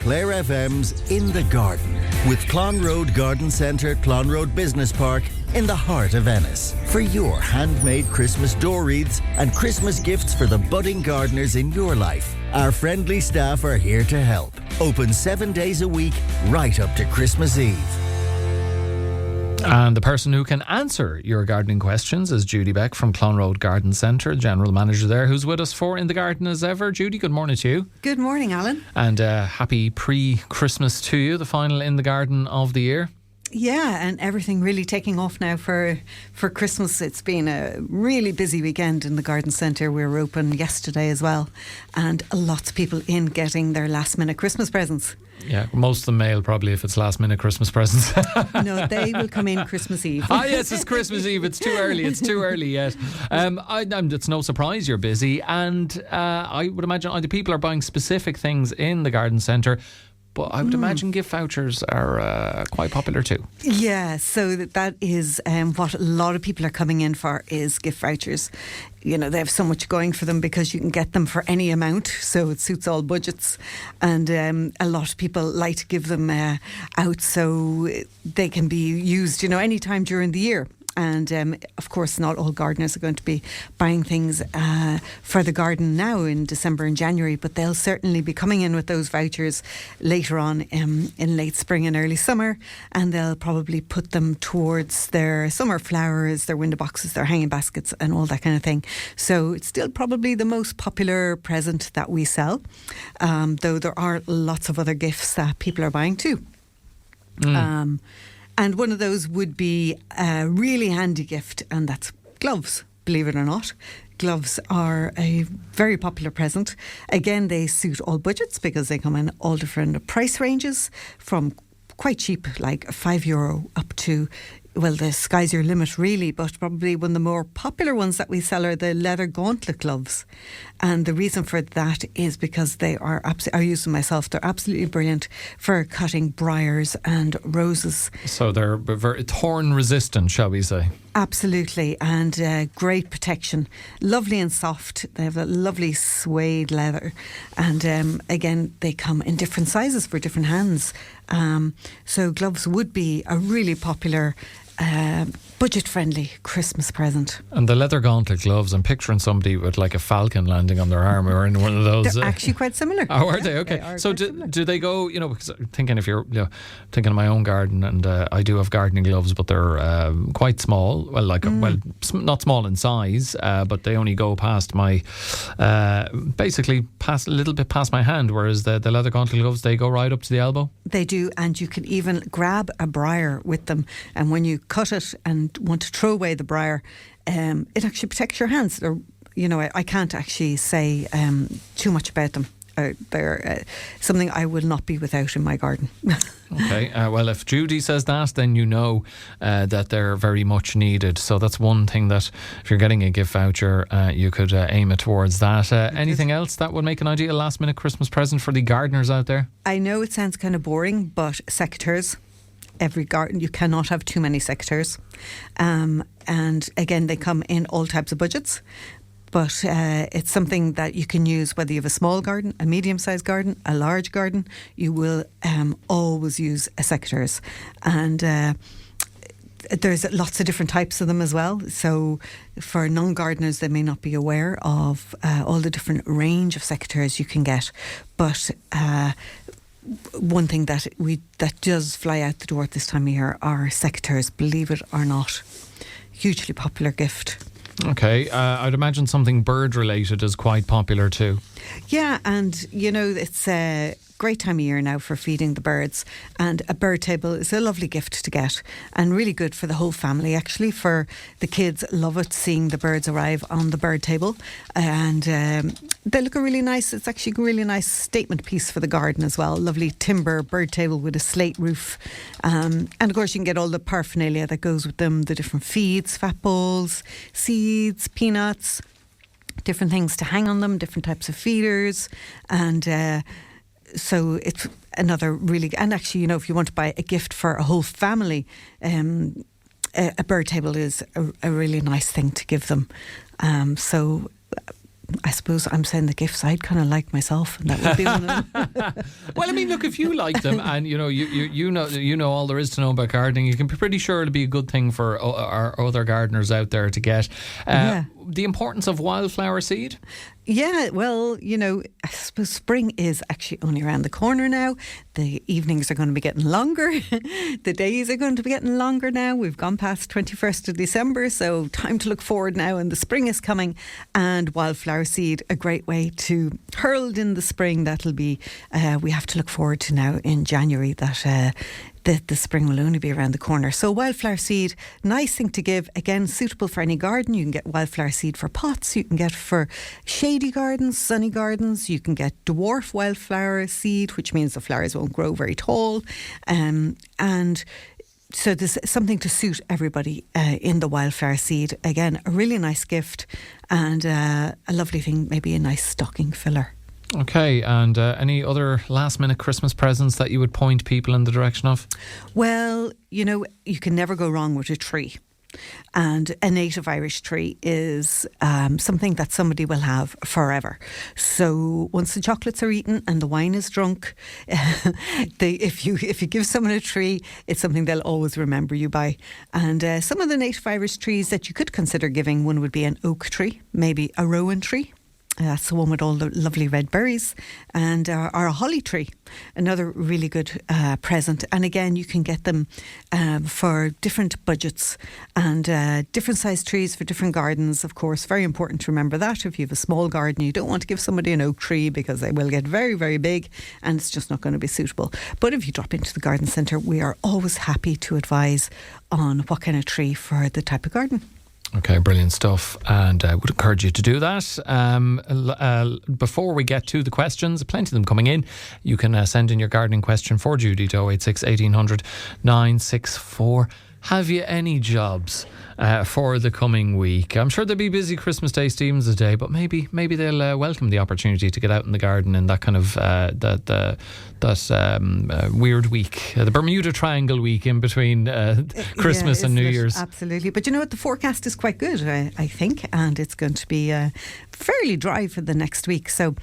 Clare FM's In the Garden with Clon Road Garden Centre, Clon Road Business Park in the heart of Ennis. For your handmade Christmas door wreaths and Christmas gifts for the budding gardeners in your life, our friendly staff are here to help. Open 7 days a week, right up to Christmas Eve. And the person who can answer your gardening questions is Judy Beck from Clon Road Garden Centre, General Manager there, who's with us for In the Garden as ever. Judy, good morning to you. Good morning, Alan. And happy pre-Christmas to you, the final In the Garden of the year. Yeah, and everything really taking off now for Christmas. It's been a really busy weekend in the garden centre. We were open yesterday as well, and lots of people in getting their last minute Christmas presents. Yeah, most of them mail probably if it's last minute Christmas presents. No, they will come in Christmas Eve. Yes, it's Christmas Eve. It's too early. It's too early yet. It's no surprise you're busy, and I would imagine either people are buying specific things in the garden centre, but I would imagine gift vouchers are quite popular too. Yeah, so that is what a lot of people are coming in for, is gift vouchers. You know, they have so much going for them because you can get them for any amount, so it suits all budgets. And a lot of people like to give them out so they can be used, you know, any time during the year. And of course, not all gardeners are going to be buying things for the garden now in December and January, but they'll certainly be coming in with those vouchers later on in late spring and early summer, and they'll probably put them towards their summer flowers, their window boxes, their hanging baskets and all that kind of thing. So it's still probably the most popular present that we sell, though there are lots of other gifts that people are buying too. And one of those would be a really handy gift, and that's gloves, believe it or not. Gloves are a very popular present. Again, they suit all budgets because they come in all different price ranges, from quite cheap, like €5 up to, well, the sky's your limit really, but probably one of the more popular ones that we sell are the leather gauntlet gloves. And the reason for that is because they are, I use them myself, they're absolutely brilliant for cutting briars and roses. So they're very thorn resistant, shall we say? Absolutely, and great protection. Lovely and soft. They have a lovely suede leather. And again, they come in different sizes for different hands. So gloves would be a really popular budget-friendly Christmas present. And the leather gauntlet gloves, I'm picturing somebody with like a falcon landing on their arm or in one of those. They're actually quite similar. Oh, are they? Okay. They so do they go, you know, because I'm thinking if you're thinking of my own garden, and I do have gardening gloves, but they're quite small. Well, not small in size, but they only go past my, basically past a little bit past my hand, whereas the leather gauntlet gloves, they go right up to the elbow. They do, and you can even grab a briar with them, and when you cut it and want to throw away the briar, it actually protects your hands. You know, I can't actually say too much about them. They're something I will not be without in my garden. Okay, well, if Judy says that, then you know that they're very much needed. So that's one thing that if you're getting a gift voucher, you could aim it towards that. Anything else that would make an ideal last minute Christmas present for the gardeners out there? I know it sounds kind of boring, but secateurs. Every garden, you cannot have too many secateurs. And again, they come in all types of budgets. But it's something that you can use whether you have a small garden, a medium-sized garden, a large garden. You will always use a secateurs. And there's lots of different types of them as well. So for non-gardeners, they may not be aware of all the different range of secateurs you can get. But one thing that does fly out the door at this time of year are secateurs, believe it or not. Hugely popular gift. Okay, I'd imagine something bird related is quite popular too. Yeah, and you know, it's a great time of year now for feeding the birds, and a bird table is a lovely gift to get and really good for the whole family. Actually, for the kids, love it seeing the birds arrive on the bird table, and they look really nice. It's actually a really nice statement piece for the garden as well. Lovely timber bird table with a slate roof, and of course you can get all the paraphernalia that goes with them, the different feeds, fat balls, seeds, peanuts, different things to hang on them, different types of feeders, and so it's another really, and actually, you know, if you want to buy a gift for a whole family, a bird table is a really nice thing to give them. So I suppose I'm saying the gifts I'd kind of like myself, and that would be one of them. Well, I mean, look, if you like them, and you know all there is to know about gardening, you can be pretty sure it'll be a good thing for our other gardeners out there to get. The importance of wildflower seed. Yeah, well, I suppose spring is actually only around the corner now. The evenings are going to be getting longer. The days are going to be getting longer now. We've gone past 21st of December, so time to look forward now, and the spring is coming. And wildflower seed, a great way to hurled in the spring. That'll be, we have to look forward to now in January that the spring will only be around the corner. So wildflower seed, nice thing to give. Again, suitable for any garden. You can get wildflower seed for pots. You can get for shady gardens, sunny gardens. You can get dwarf wildflower seed, which means the flowers won't grow very tall. And so there's something to suit everybody in the wildflower seed. Again, a really nice gift and a lovely thing, maybe a nice stocking filler. Okay, and any other last minute Christmas presents that you would point people in the direction of? Well, you can never go wrong with a tree. And a native Irish tree is something that somebody will have forever. So once the chocolates are eaten and the wine is drunk, if you give someone a tree, it's something they'll always remember you by. And some of the native Irish trees that you could consider giving, one would be an oak tree, maybe a rowan tree. That's the one with all the lovely red berries, and or a holly tree, another really good present. And again, you can get them for different budgets and different sized trees for different gardens. Of course, very important to remember that if you have a small garden, you don't want to give somebody an oak tree because they will get very, very big and it's just not going to be suitable. But if you drop into the garden centre, we are always happy to advise on what kind of tree for the type of garden. Okay, brilliant stuff, and I would encourage you to do that. Before we get to the questions, plenty of them coming in, you can send in your gardening question for Judy to 086 1800 964. Have you any jobs for the coming week? I'm sure there'll be busy Christmas Day, Stephen's Day, but maybe they'll welcome the opportunity to get out in the garden in that kind of that weird week, the Bermuda Triangle week in between Christmas and New Year's. Absolutely, but you know what? The forecast is quite good, I think, and it's going to be fairly dry for the next week. So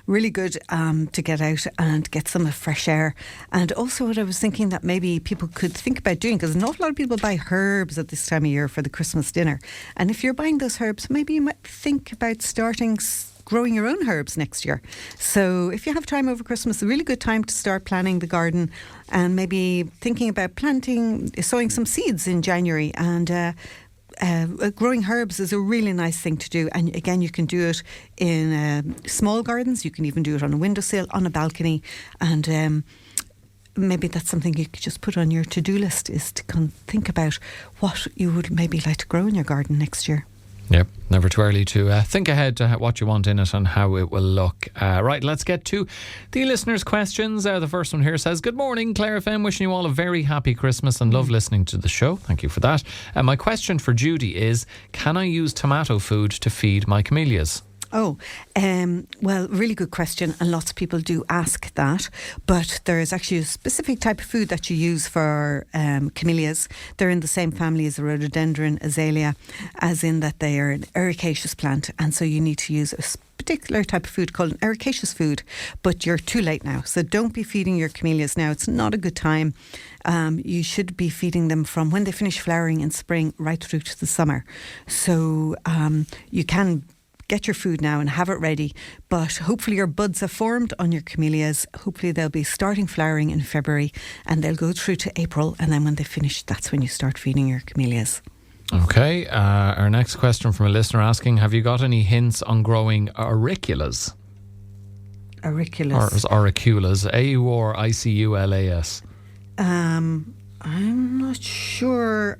really good to get out and get some fresh air. And also what I was thinking that maybe people could think about doing, because an awful lot of people buy herbs at this time of year for the Christmas dinner. And if you're buying those herbs, maybe you might think about starting growing your own herbs next year. So if you have time over Christmas, a really good time to start planning the garden and maybe thinking about sowing some seeds in January. And growing herbs is a really nice thing to do, and again you can do it in small gardens. You can even do it on a windowsill, on a balcony, and maybe that's something you could just put on your to-do list, is to think about what you would maybe like to grow in your garden next year. Yep, never too early to think ahead to what you want in it and how it will look. Right, let's get to the listeners' questions. The first one here says, "Good morning, Clare FM. Wishing you all a very happy Christmas and love listening to the show." Thank you for that. My question for Judy is, can I use tomato food to feed my camellias? Well, really good question, and lots of people do ask that, but there is actually a specific type of food that you use for camellias. They're in the same family as the rhododendron azalea, as in that they are an ericaceous plant, and so you need to use a particular type of food called an ericaceous food, but you're too late now, so don't be feeding your camellias now. It's not a good time. You should be feeding them from when they finish flowering in spring right through to the summer. So you can get your food now and have it ready, but hopefully your buds have formed on your camellias. Hopefully they'll be starting flowering in February and they'll go through to April, and then when they finish, that's when you start feeding your camellias. Okay, our next question from a listener asking, have you got any hints on growing auriculas? Auriculas? Or auriculas, AURICULAS. I'm not sure.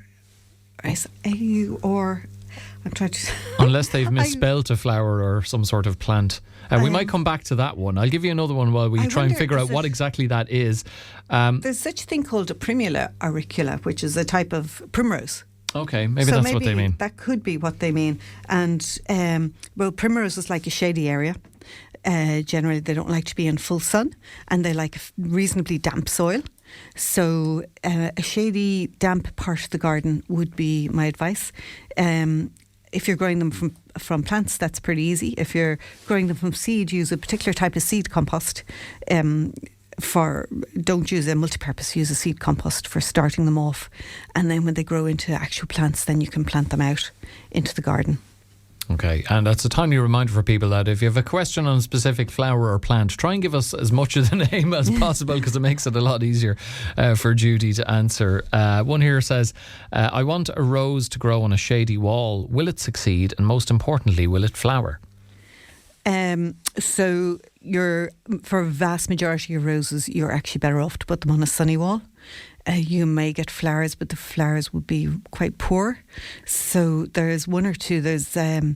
AUR... I'm trying to... Unless they've misspelled a flower or some sort of plant. We might come back to that one. I'll give you another one while we try and figure out what exactly that is. There's such a thing called a primula auricula, which is a type of primrose. Okay, maybe that's what they mean. That could be what they mean. And, primrose is like a shady area. Generally, they don't like to be in full sun, and they like a reasonably damp soil. So a shady, damp part of the garden would be my advice. If you're growing them from from plants, that's pretty easy. If you're growing them from seed, use a particular type of seed compost. Don't use a multi-purpose, use a seed compost for starting them off, and then when they grow into actual plants, then you can plant them out into the garden. Okay, and that's a timely reminder for people that if you have a question on a specific flower or plant, try and give us as much of the name as possible, because it makes it a lot easier for Judy to answer. One here says, I want a rose to grow on a shady wall. Will it succeed? And most importantly, will it flower? So for a vast majority of roses, you're actually better off to put them on a sunny wall. You may get flowers, but the flowers would be quite poor. So there's one or two. There's the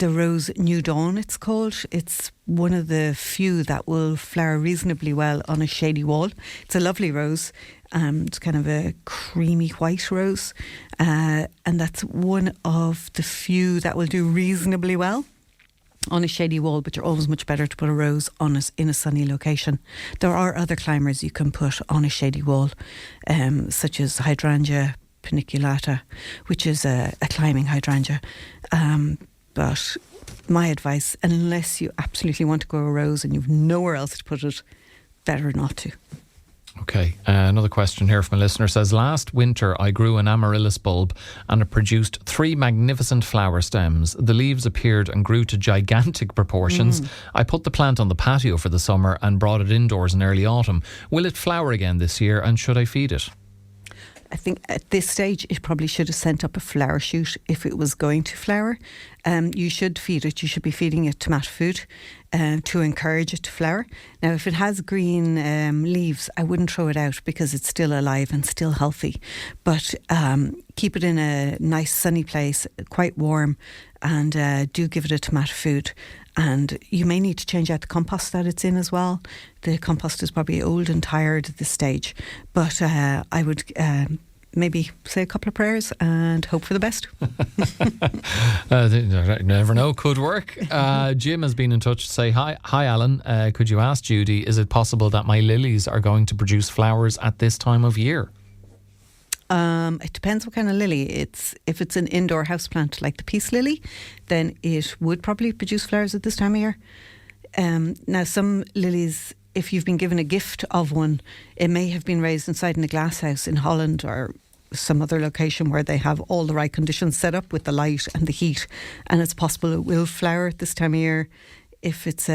rose New Dawn, it's called. It's one of the few that will flower reasonably well on a shady wall. It's a lovely rose. It's kind of a creamy white rose. And that's one of the few that will do reasonably well on a shady wall, but you're always much better to put a rose in a sunny location. There are other climbers you can put on a shady wall, such as hydrangea paniculata, which is a climbing hydrangea. But my advice, unless you absolutely want to grow a rose and you've nowhere else to put it, better not to. Okay, another question here from a listener says, last winter I grew an amaryllis bulb and it produced 3 magnificent flower stems. The leaves appeared and grew to gigantic proportions. I put the plant on the patio for the summer and brought it indoors in early autumn. Will it flower again this year, and should I feed it? I think at this stage it probably should have sent up a flower shoot if it was going to flower. You should feed it. You should be feeding it tomato food to encourage it to flower. Now, if it has green leaves, I wouldn't throw it out because it's still alive and still healthy. But keep it in a nice sunny place, quite warm, and do give it a tomato food. And you may need to change out the compost that it's in as well. The compost is probably old and tired at this stage. But I would maybe say a couple of prayers and hope for the best. Never know, could work. Jim has been in touch to say, Hi Alan, could you ask Judy, is it possible that my lilies are going to produce flowers at this time of year? It depends what kind of lily. If it's an indoor houseplant like the peace lily, then it would probably produce flowers at this time of year. Now, some lilies, if you've been given a gift of one, it may have been raised inside in a glass house in Holland or some other location where they have all the right conditions set up with the light and the heat, and it's possible it will flower at this time of year if it's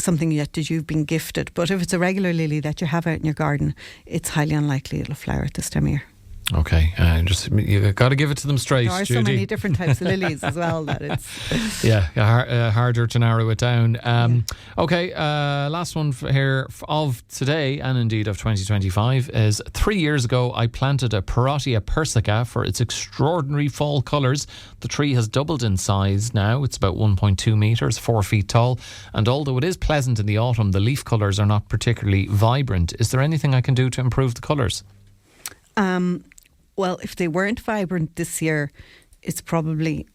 something that you've been gifted. But if it's a regular lily that you have out in your garden, it's highly unlikely it'll flower at this time of year. Okay, you've got to give it to them straight, There are Judy. so many different types of lilies as well that it's... harder to narrow it down. Yeah. Okay, last one here of today, and indeed of 2025, is 3 years ago I planted a Parotia persica for its extraordinary fall colours. The tree has doubled in size now. It's about 1.2 metres, 4 feet tall. And although it is pleasant in the autumn, the leaf colours are not particularly vibrant. Is there anything I can do to improve the colours? Well, if they weren't vibrant this year, it's probably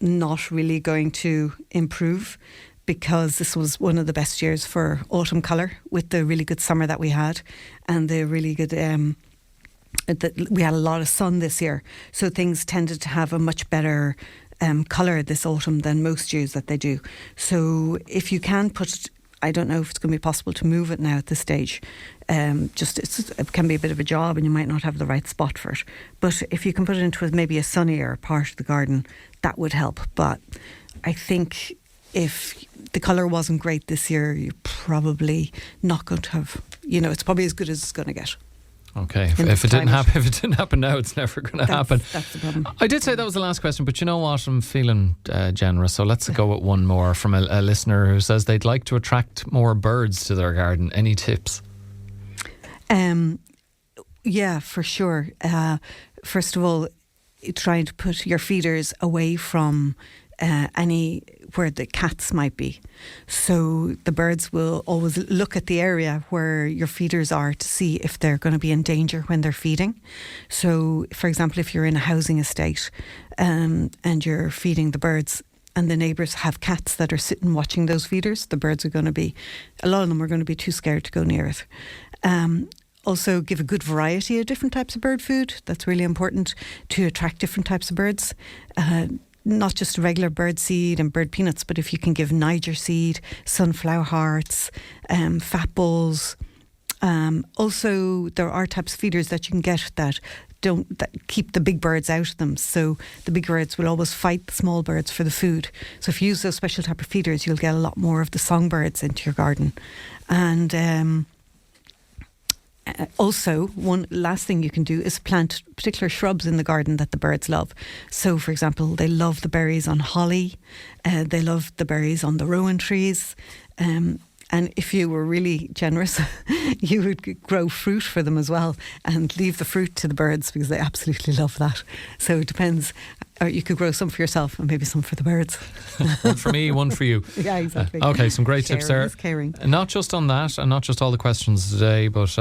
not really going to improve, because this was one of the best years for autumn colour with the really good summer that we had and the really good... we had a lot of sun this year, so things tended to have a much better colour this autumn than most years that they do. So if you can put... I don't know if it's going to be possible to move it now at this stage. It can be a bit of a job and you might not have the right spot for it. But if you can put it into maybe a sunnier part of the garden, that would help. But I think if the colour wasn't great this year, you're probably not going to have, it's probably as good as it's going to get. Okay, if it didn't happen now, it's never going to happen. That's the problem. I did say that was the last question, but you know what? I'm feeling generous, so let's go with one more from a listener who says they'd like to attract more birds to their garden. Any tips? Yeah, for sure. First of all, trying to put your feeders away from any where the cats might be. So the birds will always look at the area where your feeders are to see if they're going to be in danger when they're feeding. So, for example, if you're in a housing estate and you're feeding the birds and the neighbours have cats that are sitting watching those feeders, the birds are going to be, a lot of them are going to be too scared to go near it. Also, give a good variety of different types of bird food. That's really important to attract different types of birds. not just regular bird seed and bird peanuts, but if you can give Niger seed, sunflower hearts, fat balls. Also, there are types of feeders that you can get that keep the big birds out of them. So the big birds will always fight the small birds for the food. So if you use those special type of feeders, you'll get a lot more of the songbirds into your garden. And also, one last thing you can do is plant particular shrubs in the garden that the birds love. So, for example, they love the berries on holly. They love the berries on the rowan trees. And if you were really generous, you would grow fruit for them as well and leave the fruit to the birds because they absolutely love that. So it depends. Or you could grow some for yourself and maybe some for the birds. One for me, one for you. Yeah, exactly. Okay, some great tips there. Caring. Not just on that and not just all the questions today, but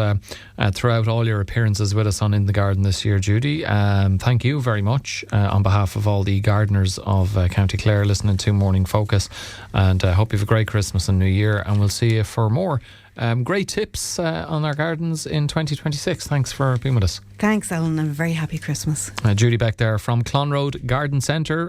throughout all your appearances with us on In the Garden this year, Judy. Thank you very much on behalf of all the gardeners of County Clare listening to Morning Focus. And I hope you have a great Christmas and New Year. And we'll see you for more great tips on our gardens in 2026. Thanks for being with us. Thanks, Ellen, and a very happy Christmas. Judy Beck there from Clonroad Garden Centre.